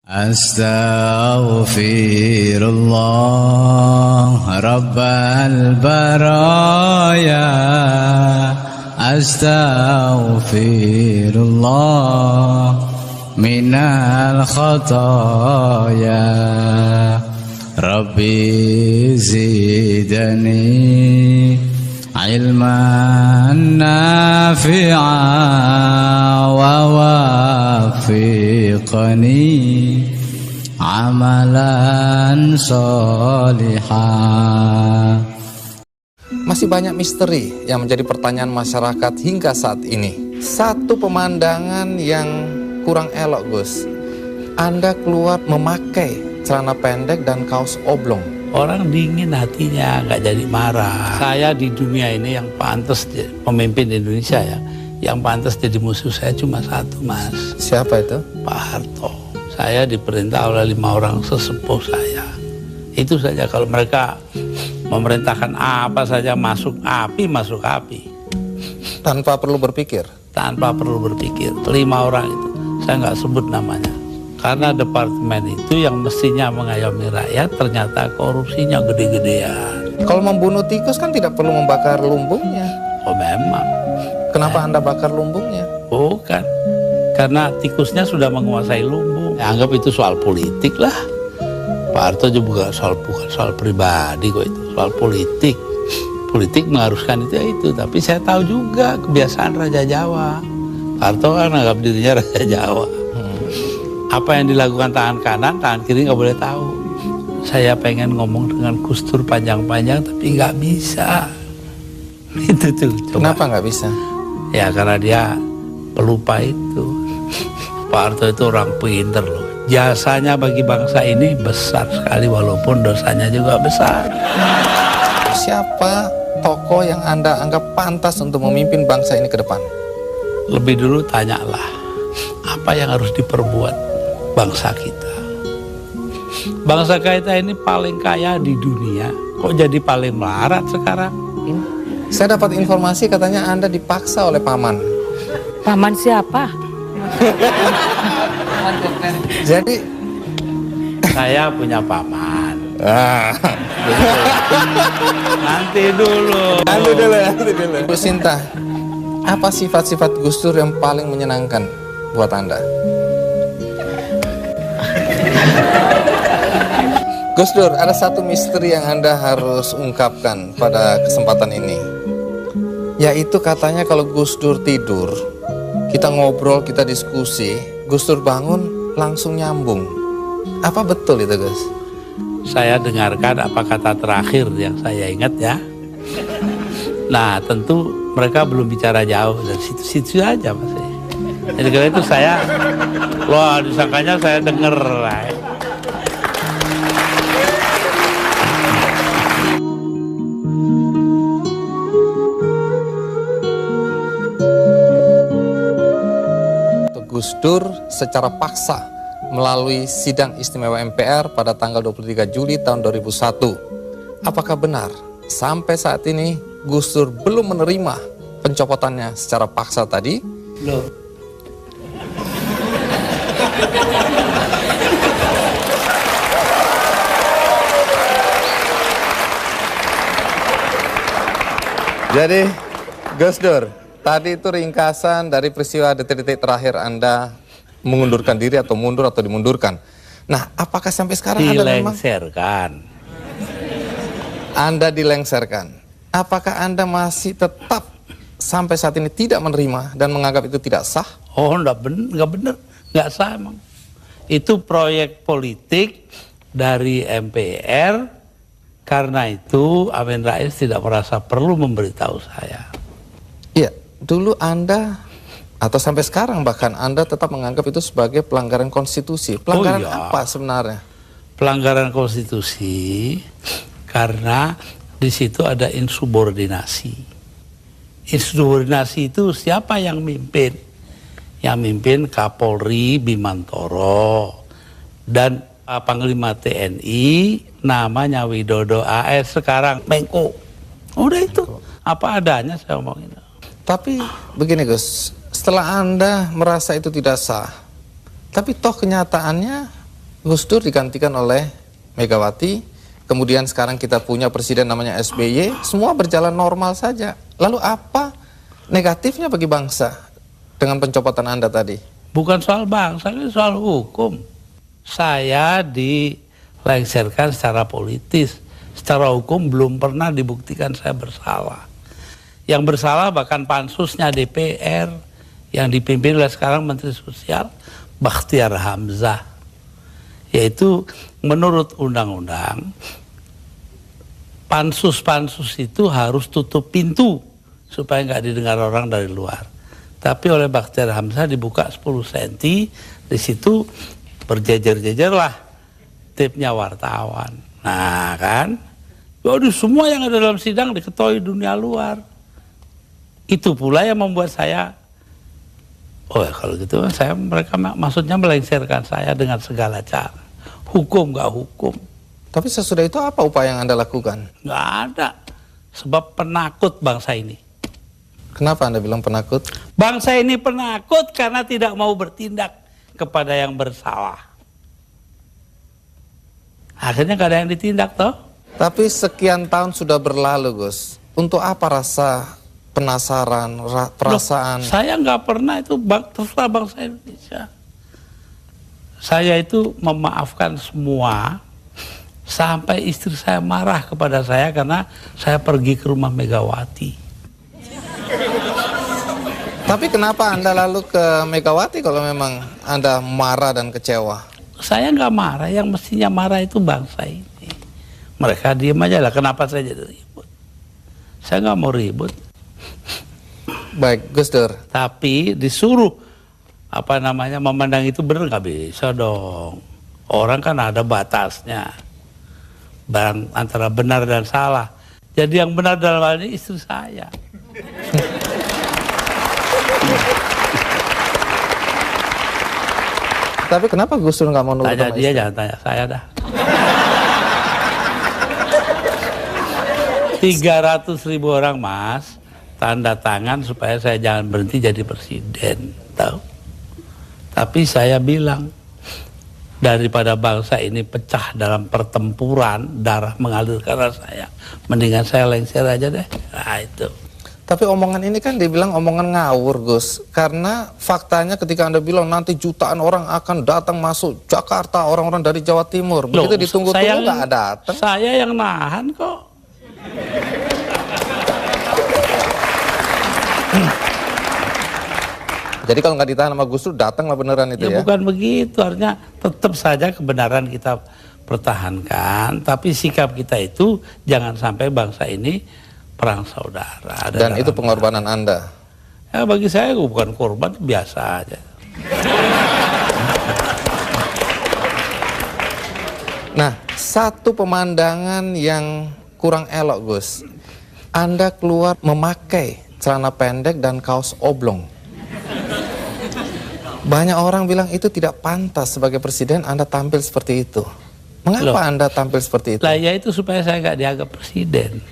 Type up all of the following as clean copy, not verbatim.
Astaghfirullah Rabbal baraya, Astaghfirullah minal khataya, Rabbi zidani ilman nafi'a wa wafiqani amalan solihah. Masih banyak misteri yang menjadi pertanyaan masyarakat hingga saat ini. Satu pemandangan yang kurang elok, Gus. Anda keluar memakai celana pendek dan kaos oblong. Orang dingin hatinya, nggak jadi marah. Saya di dunia ini yang pantas pemimpin Indonesia ya, yang pantas jadi musuh saya cuma satu, Mas. Siapa itu? Pak Harto. Saya diperintah oleh 5 orang sesepuh saya. Itu saja, kalau mereka memerintahkan apa saja masuk api, masuk api. Tanpa perlu berpikir? Tanpa perlu berpikir. 5 orang itu, saya nggak sebut namanya. Karena departemen itu yang mestinya mengayomi rakyat, ternyata korupsinya gede-gedean. Kalau membunuh tikus kan tidak perlu membakar lumbungnya. Oh memang. Kenapa Anda bakar lumbungnya? Bukan. Karena tikusnya sudah menguasai lumbung. Ya, anggap itu soal politik lah. Pak Harto juga bukan soal pribadi kok, itu soal politik. Politik mengharuskan itu. Tapi saya tahu juga kebiasaan Raja Jawa. Pak Harto kan anggap dirinya Raja Jawa. Apa yang dilakukan tangan kanan, tangan kiri nggak boleh tahu. Saya pengen ngomong dengan Gus Dur panjang-panjang, tapi nggak bisa. Itu tuh. Coba. Kenapa nggak bisa? Ya karena dia pelupa itu. Pak Harto itu orang pinter loh. Jasanya bagi bangsa ini besar sekali, walaupun dosanya juga besar. Siapa tokoh yang Anda anggap pantas untuk memimpin bangsa ini ke depan? Lebih dulu tanyalah, apa yang harus diperbuat bangsa kita. Bangsa kita ini paling kaya di dunia, kok jadi paling melarat sekarang? Saya dapat informasi katanya Anda dipaksa oleh paman. Paman siapa? Jadi saya punya paman. Nanti dulu. Ibu Sinta, apa sifat-sifat Gus Dur yang paling menyenangkan buat Anda? Gus Dur, ada satu misteri yang Anda harus ungkapkan pada kesempatan ini. Yaitu katanya kalau Gus Dur tidur, kita ngobrol, kita diskusi, Gus Dur bangun langsung nyambung. Apa betul itu, Gus? Saya dengarkan apa kata terakhir yang saya ingat ya. Nah tentu mereka belum bicara jauh, dari situ-situ aja Mas. Jadi karena itu saya, wah disangkanya saya denger lah. Gus Dur secara paksa melalui sidang istimewa MPR pada tanggal 23 Juli tahun 2001. Apakah benar sampai saat ini Gus Dur belum menerima pencopotannya secara paksa tadi? Loh. Jadi Gus Dur, tadi itu ringkasan dari peristiwa detik-detik terakhir Anda mengundurkan diri atau mundur atau dimundurkan. Nah, apakah sampai sekarang Anda dilengserkan? Apakah Anda masih tetap sampai saat ini tidak menerima dan menganggap itu tidak sah? Oh, nggak benar, nggak sah emang. Itu proyek politik dari MPR, karena itu Amin Rais tidak merasa perlu memberitahu saya. Iya, dulu Anda atau sampai sekarang bahkan Anda tetap menganggap itu sebagai pelanggaran konstitusi. Pelanggaran apa sebenarnya? Pelanggaran konstitusi karena di situ ada insubordinasi. Insubordinasi itu siapa yang mimpin? Yang mimpin Kapolri Bimantoro dan Panglima TNI namanya Widodo AS, sekarang Menko. Udah itu apa adanya saya ngomongin. Tapi begini Gus, setelah Anda merasa itu tidak sah, tapi toh kenyataannya Gus Dur digantikan oleh Megawati, kemudian sekarang kita punya presiden namanya SBY, semua berjalan normal saja. Lalu apa negatifnya bagi bangsa dengan pencopotan Anda tadi? Bukan soal bangsa, ini soal hukum. Saya dilengsarkan secara politis. Secara hukum belum pernah dibuktikan saya bersalah. Yang bersalah bahkan pansusnya DPR yang dipimpin oleh sekarang Menteri Sosial Bakhtiar Hamzah. Yaitu menurut undang-undang pansus-pansus itu harus tutup pintu supaya nggak didengar orang dari luar. Tapi oleh Bakhtiar Hamzah dibuka 10 cm, di situ berjejer-jejer lah tipnya wartawan. Nah kan, waduh, semua yang ada dalam sidang diketahui dunia luar. Itu pula yang membuat saya, oh ya kalau gitu mereka maksudnya melengsarkan saya dengan segala cara. Hukum nggak hukum. Tapi sesudah itu apa upaya yang Anda lakukan? Nggak ada. Sebab penakut bangsa ini. Kenapa Anda bilang penakut? Bangsa ini penakut karena tidak mau bertindak kepada yang bersalah. Akhirnya nggak ada yang ditindak toh. Tapi sekian tahun sudah berlalu, Gus. Untuk apa rasa penasaran, perasaan? Loh, saya nggak pernah itu terserah bangsa Indonesia. Saya itu memaafkan semua sampai istri saya marah kepada saya karena saya pergi ke rumah Megawati. Tapi kenapa Anda lalu ke Megawati kalau memang Anda marah dan kecewa? Saya nggak marah, yang mestinya marah itu bangsa ini. Mereka diem aja lah, kenapa saya jadi ribut? Saya nggak mau ribut. Baik, Gus Dur. Tapi disuruh memandang itu benar, nggak bisa dong. Orang kan ada batasnya. Antara benar dan salah. Jadi yang benar dalam hal ini istri saya. Tapi kenapa Gus Dur nggak mau nurut Tanya sama dia, istri? jangan tanya saya dah. 300.000 orang mas tanda tangan supaya saya jangan berhenti jadi presiden, tahu? Tapi saya bilang, daripada bangsa ini pecah dalam pertempuran, darah mengalir karena saya, mendingan saya lengser aja deh. Nah itu. Tapi omongan ini kan dibilang omongan ngawur, Gus. Karena faktanya ketika Anda bilang nanti jutaan orang akan datang masuk Jakarta, orang-orang dari Jawa Timur. Begitu ditunggu-tunggu nggak datang. Saya yang nahan kok. Jadi kalau nggak ditahan sama Gus Dur, datanglah beneran itu ya? Bukan begitu, artinya tetap saja kebenaran kita pertahankan, tapi sikap kita itu jangan sampai bangsa ini perang saudara. Dan itu pengorbanan Anda? Ya bagi saya bukan korban, biasa aja. Nah, satu pemandangan yang kurang elok, Gus. Anda keluar memakai celana pendek dan kaos oblong. Banyak orang bilang itu tidak pantas sebagai presiden Anda tampil seperti itu. Mengapa Anda tampil seperti itu? Lah ya itu supaya saya nggak dianggap presiden.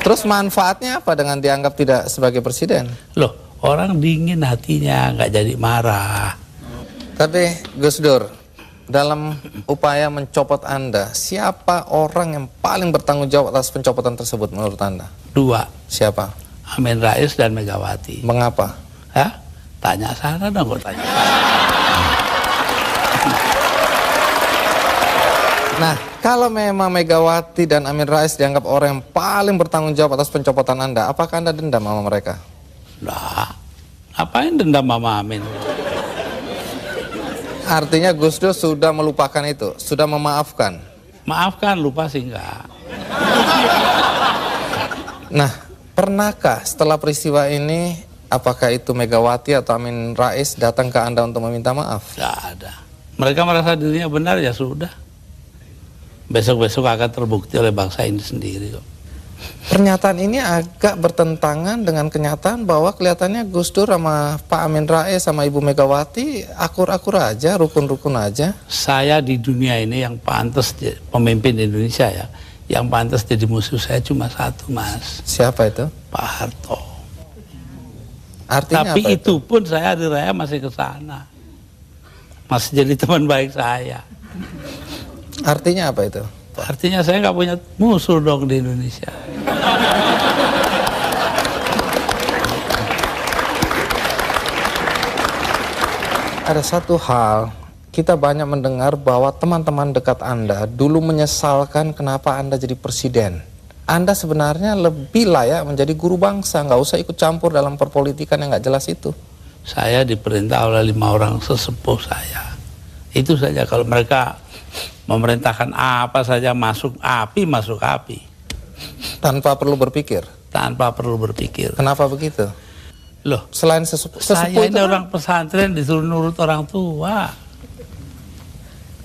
Terus manfaatnya apa dengan dianggap tidak sebagai presiden? Loh, orang dingin hatinya, nggak jadi marah. Tapi Gus Dur, dalam upaya mencopot Anda, siapa orang yang paling bertanggung jawab atas pencopotan tersebut menurut Anda? 2. Siapa? Amin Rais dan Megawati. Mengapa? Hah? Tanya sana dong, kok tanya. Nah, kalau memang Megawati dan Amin Rais dianggap orang yang paling bertanggung jawab atas pencopotan Anda, apakah Anda dendam sama mereka? Nah, ngapain dendam sama Amin? Artinya Gus Dur sudah melupakan itu, sudah memaafkan. Maafkan, lupa sih enggak. Nah, pernahkah setelah peristiwa ini, apakah itu Megawati atau Amin Rais datang ke Anda untuk meminta maaf? Enggak ada. Mereka merasa dirinya benar, ya sudah. Besok-besok akan terbukti oleh bangsa ini sendiri kok. Pernyataan ini agak bertentangan dengan kenyataan bahwa kelihatannya Gus Dur sama Pak Amin Rais sama Ibu Megawati akur-akur aja, rukun-rukun aja. Saya di dunia ini yang pantas pemimpin Indonesia ya, yang pantas jadi musuh saya cuma satu, Mas. Siapa itu? Pak Harto. Artinya tapi apa itu pun saya hari raya masih ke sana. masih jadi teman baik saya. Artinya apa itu? Artinya saya nggak punya musuh dong di Indonesia. Ada satu hal, kita banyak mendengar bahwa teman-teman dekat Anda dulu menyesalkan kenapa Anda jadi presiden. Anda sebenarnya lebih layak menjadi guru bangsa, nggak usah ikut campur dalam perpolitikan yang nggak jelas itu. Saya diperintah oleh 5 orang sesepuh saya. Itu saja, kalau mereka memerintahkan apa saja masuk api. Tanpa perlu berpikir. Tanpa perlu berpikir. Kenapa begitu? Loh, Selain sesepuh saya itu ini kan, orang pesantren disuruh nurut orang tua.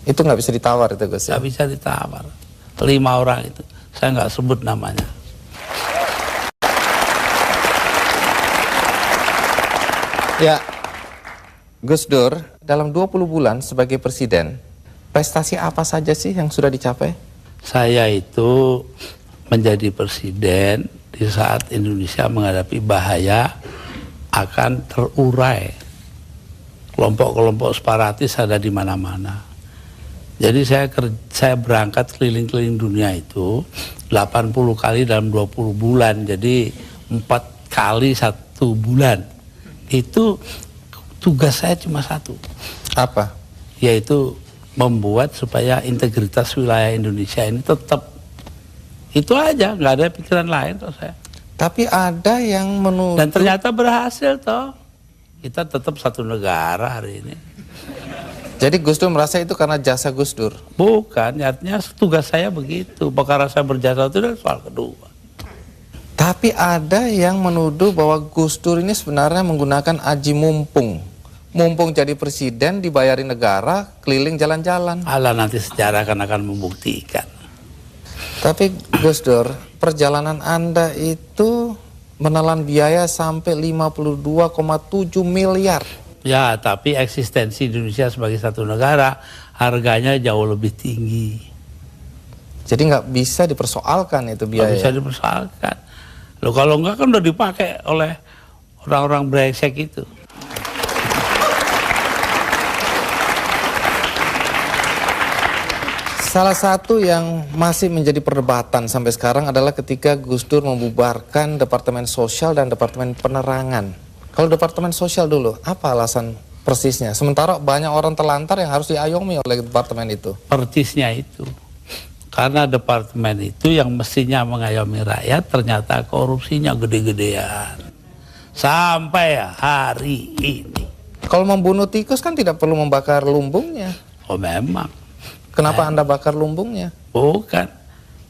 itu nggak bisa ditawar itu Gus. Nggak bisa ditawar. 5 orang itu, saya nggak sebut namanya. Ya, Gus Dur, dalam 20 bulan sebagai presiden, prestasi apa saja sih yang sudah dicapai? Saya itu menjadi presiden di saat Indonesia menghadapi bahaya akan terurai. Kelompok-kelompok separatis ada di mana-mana. Jadi saya berangkat keliling-keliling dunia itu 80 kali dalam 20 bulan. Jadi 4 kali 1 bulan. Itu tugas saya cuma satu. Apa? Yaitu membuat supaya integritas wilayah Indonesia ini tetap. Itu aja, nggak ada pikiran lain toh saya. Tapi ada yang menuduh. Dan ternyata berhasil toh. Kita tetap satu negara hari ini. Jadi Gus Dur merasa itu karena jasa Gus Dur? Bukan, artinya tugas saya begitu. Perkara saya berjasa itu adalah soal kedua. Tapi ada yang menuduh bahwa Gus Dur ini sebenarnya menggunakan aji mumpung. Mumpung jadi presiden, dibayarin negara, keliling jalan-jalan. Allah nanti sejarah akan membuktikan. Tapi Gus Dur, perjalanan Anda itu menelan biaya sampai 52,7 miliar. Ya, tapi eksistensi Indonesia sebagai satu negara harganya jauh lebih tinggi. Jadi nggak bisa dipersoalkan itu biaya. Nggak bisa dipersoalkan. Loh, kalau enggak kan udah dipakai oleh orang-orang brengsek itu. Salah satu yang masih menjadi perdebatan sampai sekarang adalah ketika Gus Dur membubarkan Departemen Sosial dan Departemen Penerangan. Kalau Departemen Sosial dulu, apa alasan persisnya? Sementara banyak orang terlantar yang harus diayomi oleh departemen itu. Persisnya itu. Karena departemen itu yang mestinya mengayomi rakyat, ternyata korupsinya gede-gedean. Sampai hari ini. Kalau membunuh tikus kan tidak perlu membakar lumbungnya. Oh memang. Kenapa Anda bakar lumbungnya? Bukan.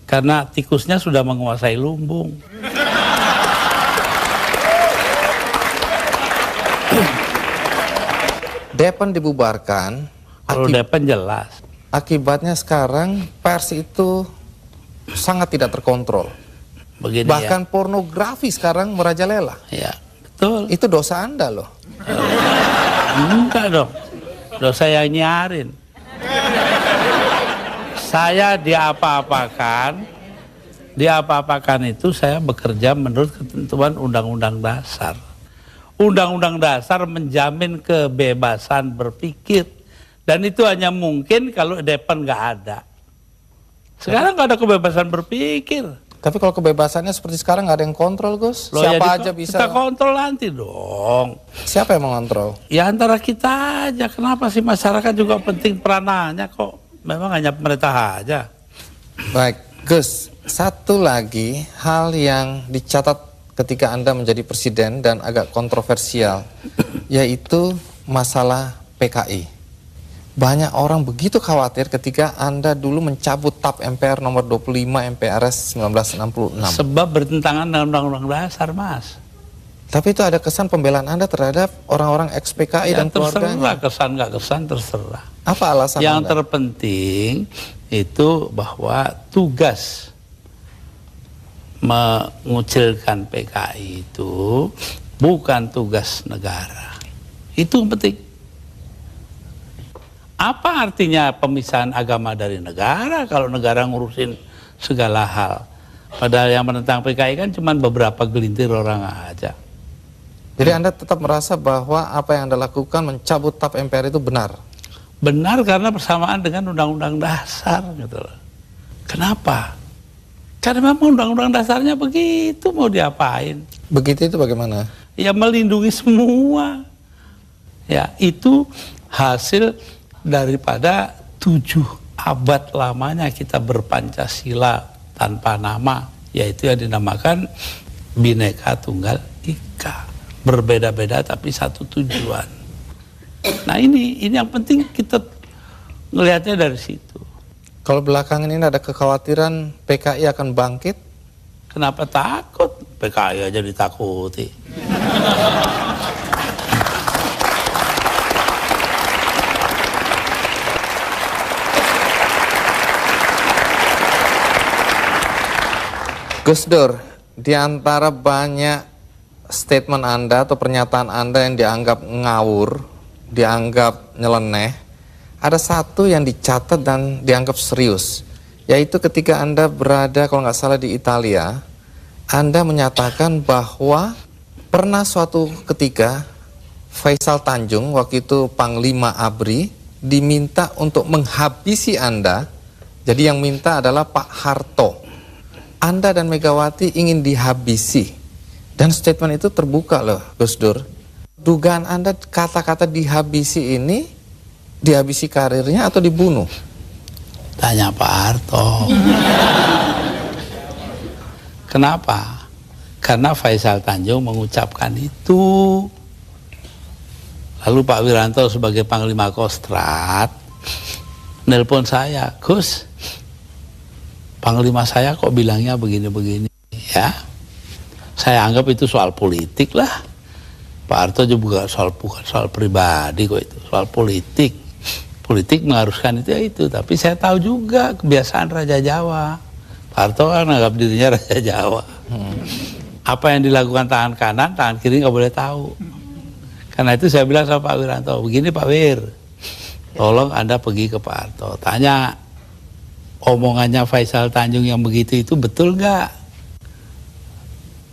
Karena tikusnya sudah menguasai lumbung. Depan dibubarkan. Kalau Depan jelas. Akibatnya sekarang pers itu sangat tidak terkontrol. Begini Bahkan pornografi sekarang merajalela. ya. Betul. Itu dosa Anda loh. Enggak dong. Dosa yang nyarin. Saya diapa-apakan itu saya bekerja menurut ketentuan Undang-Undang Dasar. Undang-Undang Dasar menjamin kebebasan berpikir. Dan itu hanya mungkin kalau Depan nggak ada. Sekarang nggak ada kebebasan berpikir. Tapi kalau kebebasannya seperti sekarang nggak ada yang kontrol, Gus. Loh, Siapa ya aja bisa. kita kontrol nanti dong. Siapa yang mengontrol? Ya antara kita aja. Kenapa sih masyarakat juga penting peranannya kok? Memang hanya pemerintah aja. Baik, Gus. Satu lagi hal yang dicatat ketika Anda menjadi presiden dan agak kontroversial, yaitu masalah PKI. Banyak orang begitu khawatir ketika Anda dulu mencabut TAP MPR nomor 25 MPRS 1966. Sebab bertentangan dengan Undang-Undang Dasar, Mas. Tapi itu ada kesan pembelaan Anda terhadap orang-orang ex-PKI dan terserah, keluarganya. kesan nggak kesan terserah. Apa alasan Yang Anda? terpenting itu bahwa tugas mengucilkan PKI itu bukan tugas negara. Itu yang penting. Apa artinya pemisahan agama dari negara kalau negara ngurusin segala hal? Padahal yang menentang PKI kan cuma beberapa gelintir orang aja. Jadi Anda tetap merasa bahwa apa yang Anda lakukan mencabut TAP MPR itu benar? benar karena bersamaan dengan Undang-Undang Dasar gitu loh. Kenapa? Karena memang Undang-Undang Dasarnya begitu, mau diapain? Begitu itu bagaimana? Ya melindungi semua. Ya itu hasil daripada 7 abad lamanya kita berpancasila tanpa nama, yaitu yang dinamakan Bhinneka Tunggal Ika. Berbeda-beda tapi satu tujuan. Nah ini yang penting kita ngelihatnya dari situ. Kalau belakangan ini ada kekhawatiran PKI akan bangkit? Kenapa takut? PKI aja ditakuti. Gus Dur, di antara banyak statement Anda atau pernyataan Anda yang dianggap ngawur, dianggap nyeleneh, ada satu yang dicatat dan dianggap serius, yaitu ketika Anda berada, kalau nggak salah, di Italia. Anda menyatakan bahwa pernah suatu ketika Faisal Tanjung, waktu itu Panglima ABRI, diminta untuk menghabisi Anda. Jadi yang minta adalah Pak Harto. Anda dan Megawati ingin dihabisi. Dan statement itu terbuka loh, Gus Dur. Dugaan Anda kata-kata dihabisi ini, dihabisi karirnya atau dibunuh? Tanya Pak Harto. Kenapa? Karena Faisal Tanjung mengucapkan itu. Lalu Pak Wiranto sebagai Panglima Kostrad nelpon saya, Gus, Panglima saya kok bilangnya begini-begini, ya. Saya anggap itu soal politik lah. Pak Harto juga bukan soal pribadi kok, itu soal politik. Politik mengharuskan itu, tapi saya tahu juga kebiasaan Raja Jawa. Pak Harto kan anggap dirinya Raja Jawa. Apa yang dilakukan tangan kanan, tangan kiri nggak boleh tahu. Karena itu saya bilang sama Pak Wiranto, begini Pak Wir, tolong Anda pergi ke Pak Harto, tanya omongannya Faisal Tanjung yang begitu itu betul nggak?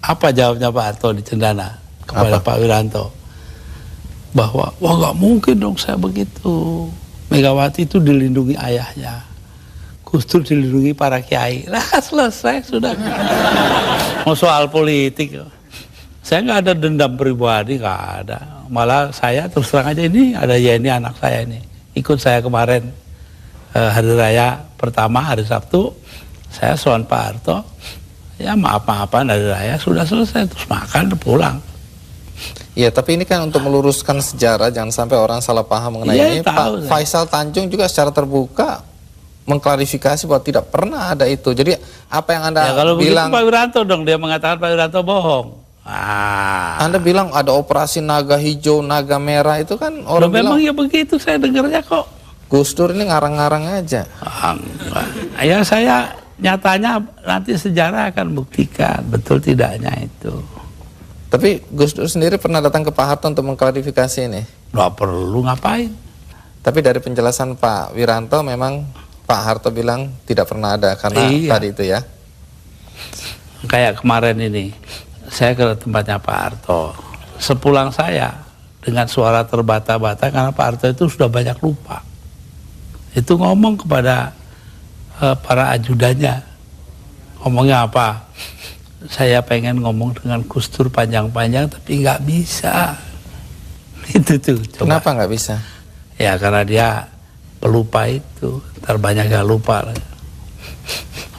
Apa jawabnya Pak Harto di Cendana kepada Pak Wiranto? Bahwa, wah nggak mungkin dong saya begitu. Megawati itu dilindungi ayahnya, Gus Dur dilindungi para kiai. Lah selesai sudah. Mau soal politik, saya nggak ada dendam pribadi, nggak ada. Malah saya terus terang aja, ini ada Yeni anak saya ini, ikut saya kemarin hari raya pertama, hari Sabtu, saya soal Pak Harto, ya maaf-maafan hari raya, sudah selesai, terus makan, pulang. Iya, tapi ini kan untuk meluruskan sejarah, jangan sampai orang salah paham mengenai ini. Pak Faisal Tanjung juga secara terbuka mengklarifikasi bahwa tidak pernah ada itu. Jadi apa yang Anda kalau bilang, begitu Pak Wiranto dong, dia mengatakan Pak Wiranto bohong. Anda bilang ada operasi naga hijau, naga merah, itu kan orang memang bilang, ya begitu, saya dengarnya kok. Gus Dur ini ngarang-ngarang aja. Ya saya nyatanya nanti sejarah akan buktikan betul tidaknya itu. Tapi Gus Dur sendiri pernah datang ke Pak Harto untuk mengklarifikasi ini? Nggak perlu ngapain. Tapi dari penjelasan Pak Wiranto memang Pak Harto bilang tidak pernah ada karena tadi itu ya. Kayak kemarin ini, saya ke tempatnya Pak Harto. Sepulang saya dengan suara terbata-bata karena Pak Harto itu sudah banyak lupa. Itu ngomong kepada para ajudannya. Ngomongnya apa? Saya pengen ngomong dengan Gus Dur panjang-panjang tapi nggak bisa. Itu tuh. Coba. Kenapa nggak bisa? Ya karena dia pelupa itu, terbanyak gak lupa.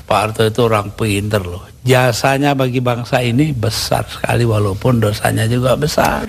Pak Harto itu orang pinter loh. Jasanya bagi bangsa ini besar sekali walaupun dosanya juga besar.